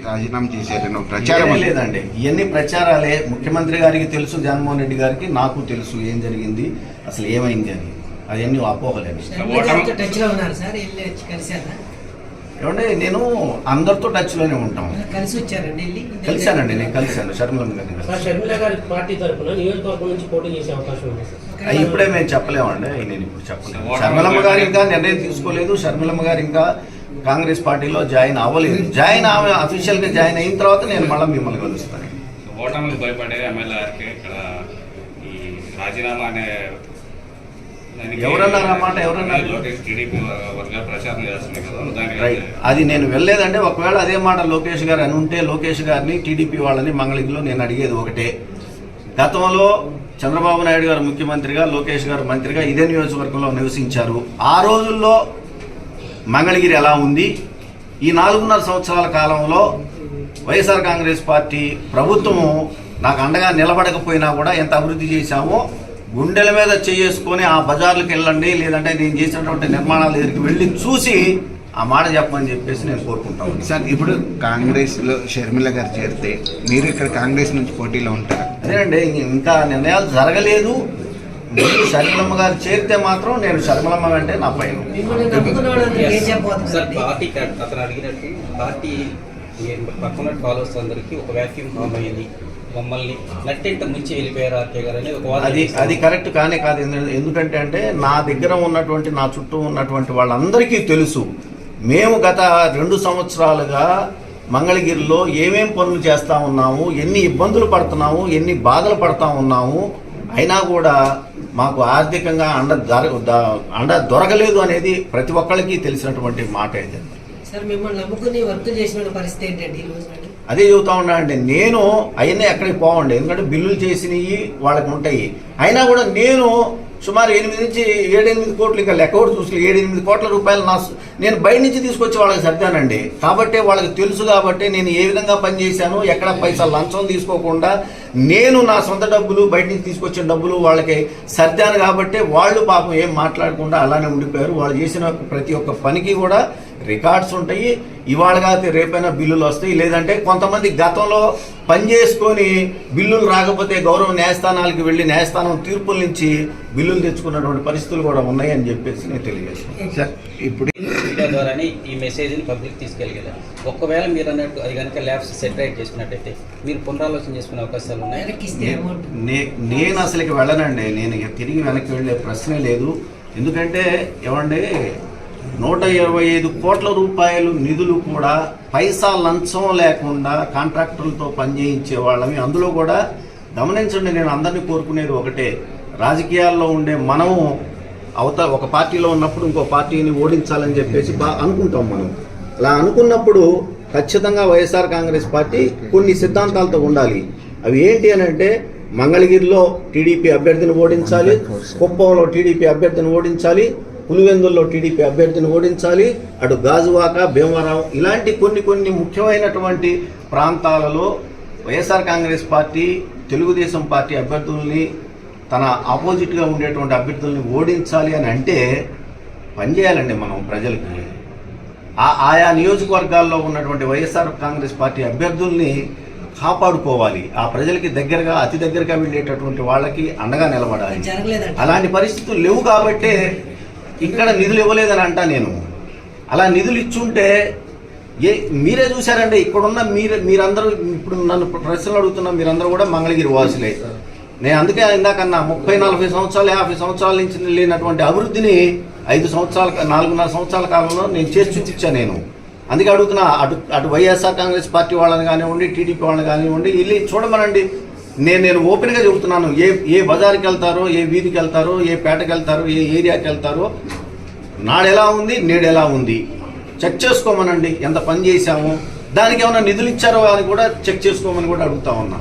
రాజీనామా చేశారని ప్రచారం లేదండి. ఇవన్నీ ప్రచారాలే. ముఖ్యమంత్రి గారికి తెలుసు, జగన్మోహన్ రెడ్డి గారికి నాకు తెలుసు ఏం జరిగింది, అసలు ఏమైంది అని. అవన్నీ అపోహలేండి. ఏమంటే నేను అందరితో టచ్ లోనే ఉంటాం. కలిశానండి, నేను కలిశాను షర్మిలమ్మ గారిని. ఇప్పుడే మేము చెప్పలేమండి, నేను ఇప్పుడు చెప్పలేము. షర్మిలమ్మ గారు ఇంకా నిర్ణయం తీసుకోలేదు. షర్మిలమ్మ గారు ఇంకా కాంగ్రెస్ పార్టీలో జాయిన్ అవ్వలేదు. అఫీషియల్ గా జాయిన్ అయిన తర్వాత నేను మళ్ళీ మిమ్మల్ని కలుస్తాను. ఓటమికి భయపడే ఎమ్మెల్యేకి ఇక్కడ ఈ రాజీనామా అనే ఎవరన్నారన్నమాట? అది నేను వెళ్ళలేదంటే, ఒకవేళ అదే మాట లోకేష్ గారు అని ఉంటే లోకేష్ గారిని టీడీపీ వాళ్ళని మంగళగిరిలో నేను అడిగేది ఒకటే. గతంలో చంద్రబాబు నాయుడు గారు ముఖ్యమంత్రిగా, లోకేష్ గారు మంత్రిగా ఇదే నియోజకవర్గంలో నివసించారు. ఆ రోజుల్లో మంగళగిరి ఎలా ఉంది, ఈ 4.5 సంవత్సరాల కాలంలో వైఎస్ఆర్ కాంగ్రెస్ పార్టీ ప్రభుత్వము నాకు అండగా నిలబడకపోయినా కూడా ఎంత అభివృద్ధి చేశామో గుండెల మీద చేసుకొని ఆ బజార్లకు వెళ్ళండి, లేదంటే నేను చేసినటువంటి నిర్మాణాల దగ్గరికి వెళ్ళి చూసి ఆ మాట చెప్పమని చెప్పేసి నేను కోరుకుంటాను. సార్, ఇప్పుడు కాంగ్రెస్లో షర్మిల గారు చేరితే మీరు ఇక్కడ కాంగ్రెస్ నుంచి పోటీలో ఉంటారు. అదేనండి, ఇంకా నిర్ణయాలు జరగలేదు. మీరు షర్మిలమ్మ గారు చేరితే మాత్రం నేను షర్మిలమ్మ వెంటే నా పైన. పార్టీ పక్కన ఫాలోవర్స్ అందరికీ ఒక వ్యాక్యూమ్ ఫామ్ అయ్యింది, మమ్మల్ని నట్టెంట ముంచి వెళ్ళిపోయారు ఆర్కే గారు అనేది అది కరెక్ట్ కానే కాదు. ఎందుకంటే అంటే నా దగ్గర ఉన్నటువంటి, నా చుట్టూ ఉన్నటువంటి వాళ్ళందరికీ తెలుసు మేము గత 2 సంవత్సరాలుగా మంగళగిరిలో ఏమేం పనులు చేస్తూ ఉన్నాము, ఎన్ని ఇబ్బందులు పడుతున్నాము, ఎన్ని బాధలు పడుతూ ఉన్నాము. అయినా కూడా మాకు ఆర్థికంగా అండ దొరకలేదు అనేది ప్రతి ఒక్కరికి తెలిసినటువంటి మాట ఏదండి. అదే చెబుతా ఉన్నా అండి. నేను అవన్నీ ఎక్కడికి పోవండి, ఎందుకంటే బిల్లులు చేసినవి వాళ్ళకి ఉంటాయి. అయినా కూడా నేను సుమారు 8 నుంచి 7-8 కోట్లు, ఇంకా లెక్క కూడా చూసి 7-8 కోట్ల రూపాయలు నేను బయట నుంచి తీసుకొచ్చి వాళ్ళకి సర్దానండి. కాబట్టి వాళ్ళకి తెలుసు. కాబట్టి నేను ఏ విధంగా పనిచేశాను, ఎక్కడ పైసా లంచం తీసుకోకుండా నేను నా సొంత డబ్బులు బయట నుంచి తీసుకొచ్చిన డబ్బులు వాళ్ళకి సర్దాను. కాబట్టి వాళ్ళు పాపం ఏం మాట్లాడకుండా అలానే ఉండిపోయారు. వాళ్ళు చేసిన ప్రతి ఒక్క పనికి కూడా రికార్డ్స్ ఉంటాయి. ఇవాళ కాకపోతే రేపైనా బిల్లులు వస్తాయి. లేదంటే కొంతమంది గతంలో పనిచేసుకొని బిల్లులు రాకపోతే గౌరవ న్యాయస్థానాలకు వెళ్ళి న్యాయస్థానం తీర్పుల నుంచి బిల్లులు తెచ్చుకున్నటువంటి పరిస్థితులు కూడా ఉన్నాయని చెప్పేసి నేను తెలియజేస్తున్నాను. సార్, ఇప్పుడు ద్వారానే ఈ మెసేజ్ని పబ్లిక్ తీసుకెళ్ళగలరు. ఒకవేళ మీరు అన్నట్టు అది కనుక ల్యాబ్స్ సెటరైట్ చేసుకున్నట్టయితే మీరు పునరాలోచన చేసుకునే అవకాశాలు ఉన్నాయి. నేను అసలుకి వెళ్ళనండి. నేను తిరిగి వెనక్కి వెళ్ళే ప్రశ్నే లేదు. ఎందుకంటే ఏమండి, 125 కోట్ల రూపాయలు నిధులు కూడా పైసా లంచం లేకుండా కాంట్రాక్టర్లతో పనిచేయించే వాళ్ళని. అందులో కూడా గమనించండి, నేను అందరినీ కోరుకునేది ఒకటే, రాజకీయాల్లో ఉండే మనము ఒక పార్టీలో ఉన్నప్పుడు ఇంకో పార్టీని ఓడించాలని చెప్పేసి అనుకుంటాం. మనం అలా అనుకున్నప్పుడు ఖచ్చితంగా వైఎస్ఆర్ కాంగ్రెస్ పార్టీ కొన్ని సిద్ధాంతాలతో ఉండాలి. అవి ఏంటి అని అంటే, మంగళగిరిలో టీడీపీ అభ్యర్థిని ఓడించాలి, కుప్పంలో టీడీపీ అభ్యర్థిని ఓడించాలి, పులివెందుల్లో టీడీపీ అభ్యర్థిని ఓడించాలి, అటు గాజువాక, భీమవరం ఇలాంటి కొన్ని ముఖ్యమైనటువంటి ప్రాంతాలలో వైఎస్ఆర్ కాంగ్రెస్ పార్టీ, తెలుగుదేశం పార్టీ అభ్యర్థుల్ని, తన ఆపోజిట్గా ఉండేటువంటి అభ్యర్థుల్ని ఓడించాలి అని అంటే పనిచేయాలండి మనం ప్రజలకి. ఆయా నియోజకవర్గాల్లో ఉన్నటువంటి వైఎస్ఆర్ కాంగ్రెస్ పార్టీ అభ్యర్థుల్ని కాపాడుకోవాలి. ఆ ప్రజలకి దగ్గరగా, అతి దగ్గరగా వెళ్ళేటటువంటి వాళ్ళకి అండగా నిలబడాలి. అలాంటి పరిస్థితులు లేవు కాబట్టే ఇక్కడ నిధులు ఇవ్వలేదని అంటా నేను. అలా నిధులు ఇచ్చుంటే మీరే చూశారండి. ఇక్కడున్న మీరందరూ ఇప్పుడు నన్ను ప్రశ్నలు అడుగుతున్నా, మీరందరూ కూడా మంగళగిరి వాసులే. నేను అందుకే ఇందాకన్నా 30-40 సంవత్సరాలు 50 సంవత్సరాల నుంచి లేనటువంటి అభివృద్ధిని 4.5 సంవత్సరాల కాలంలో నేను చేసి చూపించాను. నేను అందుకే అడుగుతున్నా, అటు వైఎస్ఆర్ కాంగ్రెస్ పార్టీ వాళ్ళని కానివ్వండి, టీడీపీ వాళ్ళని కానివ్వండి, వెళ్ళి చూడమనండి. నేను ఓపెన్గా చెబుతున్నాను. ఏ బజార్కి వెళ్తారో, ఏ వీధికి వెళ్తారో, ఏ పేటకి వెళ్తారో, ఏ ఏరియాకి వెళ్తారో, నాడెలా ఉంది, నేడెలా ఉంది చెక్ చేసుకోమనండి. ఎంత పని చేశామో, దానికి ఏమైనా నిధులు ఇచ్చారో అని కూడా చెక్ చేసుకోమని కూడా అడుగుతా ఉన్నా.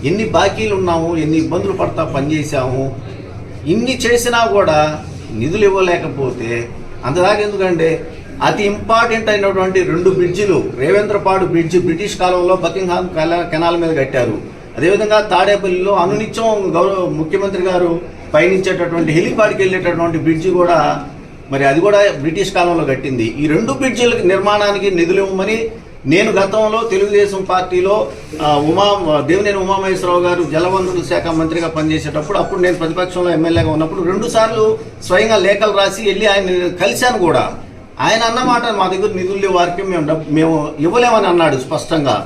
ఎన్ని బాకీలు ఉన్నాము, ఎన్ని ఇబ్బందులు పడతా పనిచేసాము, ఇన్ని చేసినా కూడా నిధులు ఇవ్వలేకపోతే అంతదాకా ఎందుకంటే, అతి ఇంపార్టెంట్ అయినటువంటి 2 బ్రిడ్జిలు, రేవేంద్రపాడు బ్రిడ్జి బ్రిటిష్ కాలంలో బకింగ్హామ్ కెనాల్ మీద కట్టారు. అదేవిధంగా తాడేపల్లిలో అనునిత్యం గౌరవ ముఖ్యమంత్రి గారు పయనించేటటువంటి హెలిపాడ్కి వెళ్ళేటటువంటి బ్రిడ్జి కూడా మరి అది కూడా బ్రిటిష్ కాలంలో కట్టింది. ఈ 2 బ్రిడ్జిల నిర్మాణానికి నిధులు ఇవ్వమని నేను గతంలో తెలుగుదేశం పార్టీలో దేవినేని ఉమామహేశ్వరరావు గారు జలవనరుల శాఖ మంత్రిగా పనిచేసేటప్పుడు అప్పుడు నేను ప్రతిపక్షంలో ఎమ్మెల్యేగా ఉన్నప్పుడు 2 సార్లు స్వయంగా లేఖలు రాసి వెళ్ళి ఆయన కలిశాను కూడా. ఆయన అన్నమాట మా దగ్గర నిధులు వారికి మేము ఇవ్వలేమని అన్నాడు స్పష్టంగా.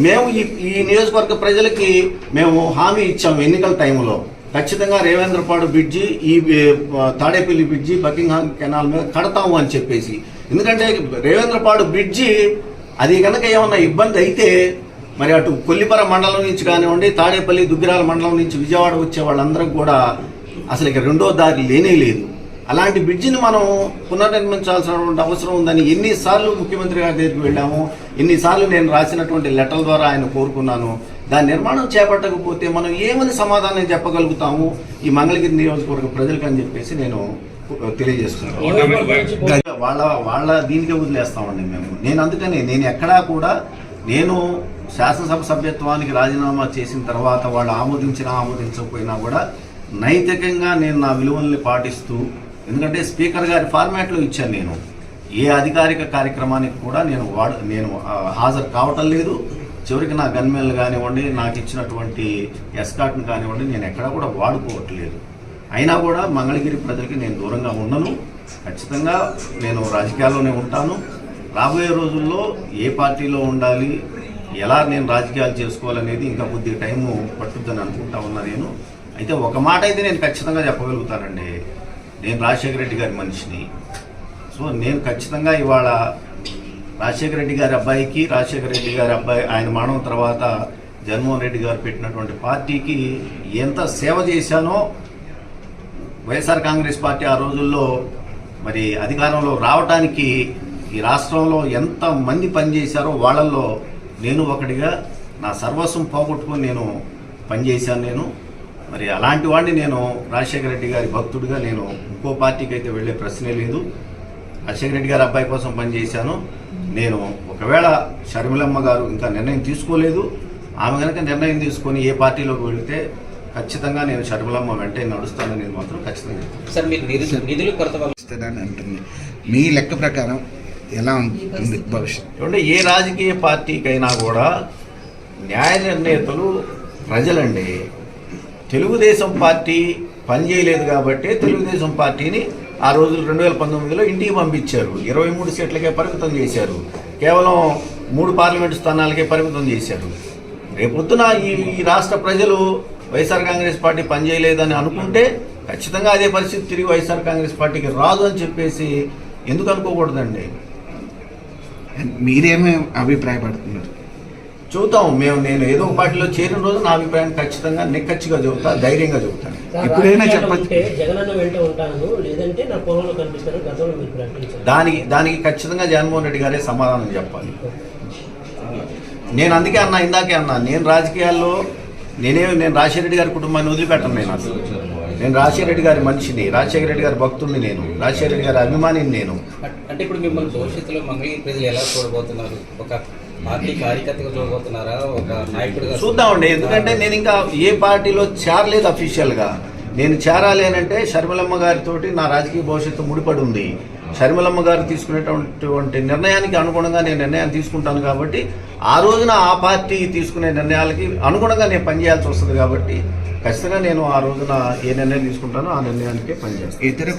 మేము ఈ నియోజకవర్గ ప్రజలకి మేము హామీ ఇచ్చాము ఎన్నికల టైంలో, ఖచ్చితంగా రేవేంద్రపాడు బ్రిడ్జి, ఈ తాడేపల్లి బ్రిడ్జి, బకింగ్హామ్ కెనాల్ మీద కడతాము అని చెప్పేసి. ఎందుకంటే రేవేంద్రపాడు బ్రిడ్జి అది కనుక ఏమన్నా ఇబ్బంది అయితే మరి అటు కొల్లిపర మండలం నుంచి కానివ్వండి, తాడేపల్లి దుగ్గిరాల మండలం నుంచి విజయవాడ వచ్చే వాళ్ళందరికీ కూడా అసలు ఇక రెండో దారి లేనే లేదు. అలాంటి బ్రిడ్జిని మనం పునర్నిర్మించాల్సినటువంటి అవసరం ఉందని ఎన్నిసార్లు ముఖ్యమంత్రి గారి దగ్గరికి వెళ్ళాము, ఎన్నిసార్లు నేను రాసినటువంటి లెటర్ల ద్వారా ఆయన కోరుకున్నాను. దాని నిర్మాణం చేపట్టకపోతే మనం ఏమని సమాధానం చెప్పగలుగుతాము ఈ మంగళగిరి నియోజకవర్గ ప్రజలకు అని చెప్పేసి నేను తెలియజేస్తున్నాను. వాళ్ళ దీనికే వదిలేస్తామండి మేము. అందుకని నేను ఎక్కడా కూడా నేను శాసనసభ సభ్యత్వానికి రాజీనామా చేసిన తర్వాత వాళ్ళు ఆమోదించకపోయినా కూడా నైతికంగా నేను నా విలువల్ని పాటిస్తూ, ఎందుకంటే స్పీకర్ గారి ఫార్మాట్లో ఇచ్చాను, నేను ఏ అధికారిక కార్యక్రమానికి కూడా నేను హాజరు కావటం లేదు. చివరికి నా గన్మెన్లు కానివ్వండి, నాకు ఇచ్చినటువంటి ఎస్కాట్ని కానివ్వండి, నేను ఎక్కడా కూడా వాడుకోవట్లేదు. అయినా కూడా మంగళగిరి ప్రజలకి నేను దూరంగా ఉండను. ఖచ్చితంగా నేను రాజకీయాల్లోనే ఉంటాను. రాబోయే రోజుల్లో ఏ పార్టీలో ఉండాలి, ఎలా నేను రాజకీయాలు చేసుకోవాలనేది ఇంకా కొద్ది టైము పట్టుద్దని అనుకుంటా ఉన్నా నేను. అయితే ఒక మాట అయితే నేను ఖచ్చితంగా చెప్పగలుగుతానండి, నేను రాజశేఖర రెడ్డి గారి మనిషిని. సో నేను ఖచ్చితంగా ఇవాళ రాజశేఖర రెడ్డి గారి అబ్బాయికి, రాజశేఖర రెడ్డి గారి అబ్బాయి ఆయన మరణం తర్వాత జగన్మోహన్ రెడ్డి గారు పెట్టినటువంటి పార్టీకి ఎంత సేవ చేశానో, వైఎస్ఆర్ కాంగ్రెస్ పార్టీ ఆ రోజుల్లో మరి అధికారంలో రావడానికి ఈ రాష్ట్రంలో ఎంత మంది పనిచేశారో వాళ్ళల్లో నేను ఒకటిగా నా సర్వస్వం పోగొట్టుకొని నేను పనిచేశాను. మరి అలాంటి వాడిని నేను రాజశేఖర రెడ్డి గారి భక్తుడిగా నేను ఇంకో పార్టీకి అయితే వెళ్ళే ప్రశ్నే లేదు. రాజశేఖర రెడ్డి గారి అబ్బాయి కోసం పనిచేశాను. నేను ఒకవేళ షర్మిలమ్మ గారు ఇంకా నిర్ణయం తీసుకోలేదు, ఆమె కనుక నిర్ణయం తీసుకొని ఏ పార్టీలోకి వెళితే ఖచ్చితంగా నేను షర్మిలమ్మ వెంటే నడుస్తానని మాత్రం ఖచ్చితంగా సార్. మీరు నిధులు కొరత అంటుంది, మీ లెక్క ప్రకారం ఎలా ఉంటుంది భవిష్యత్తు? అంటే ఏ రాజకీయ పార్టీకైనా కూడా న్యాయ నిర్ణేతలు ప్రజలండి. తెలుగుదేశం పార్టీ పనిచేయలేదు కాబట్టి తెలుగుదేశం పార్టీని ఆ రోజులు 2019లో ఇంటికి పంపించారు. 23 సీట్లకే పరిమితం చేశారు. కేవలం 3 పార్లమెంటు స్థానాలకే పరిమితం చేశారు. రేపొద్దున ఈ రాష్ట్ర ప్రజలు వైఎస్ఆర్ కాంగ్రెస్ పార్టీ పనిచేయలేదని అనుకుంటే ఖచ్చితంగా అదే పరిస్థితి తిరిగి వైఎస్ఆర్ కాంగ్రెస్ పార్టీకి రాదు అని చెప్పేసి ఎందుకు అనుకోకూడదండి? మీరేమే అభిప్రాయపడుతున్నారు? చూద్దాం. నేను ఏదో ఒక పార్టీలో చేరిన రోజు నా అభిప్రాయం ఖచ్చితంగా నిక్కచ్చిగా చెబుతా, ధైర్యంగా చెబుతాను. ఇప్పుడైనా చెప్పచ్చు, దానికి ఖచ్చితంగా జగన్మోహన్ రెడ్డి గారే సమాధానం చెప్పాలి. నేను అందుకే ఇందాకే అన్నా, నేను రాజకీయాల్లో నేను రాజశేఖర రెడ్డి గారి కుటుంబాన్ని వదిలిపెట్టను. నేను రాజశేఖర రెడ్డి గారి మనిషిని, రాజశేఖర రెడ్డి గారి భక్తుడిని, నేను రాజశేఖర రెడ్డి గారి అభిమానిని. నేను అంటే ఇప్పుడు మిమ్మల్ని భవిష్యత్తులో మంగళగిరి ప్రజలు ఎలా చూడబోతున్నారు? ఒక పార్టీ కార్యకర్తగా చూడబోతున్నారా, ఒక నాయకుడిగా? చూద్దామండి. ఎందుకంటే నేను ఇంకా ఏ పార్టీలో చేరలేదు అఫీషియల్గా. నేను చేరాలి అని అంటే షర్మిలమ్మ గారితో నా రాజకీయ భవిష్యత్తు ముడిపడి ఉంది. షర్మిలమ్మ గారు తీసుకునేటువంటి నిర్ణయానికి అనుగుణంగా నేను నిర్ణయాన్ని తీసుకుంటాను కాబట్టి ఆ రోజున ఆ పార్టీ తీసుకునే నిర్ణయాలకి అనుగుణంగా నేను పనిచేయాల్సి వస్తుంది. కాబట్టి ఖచ్చితంగా నేను ఆ రోజున ఏ నిర్ణయం తీసుకుంటానో ఆ నిర్ణయానికే పనిచేస్తాను.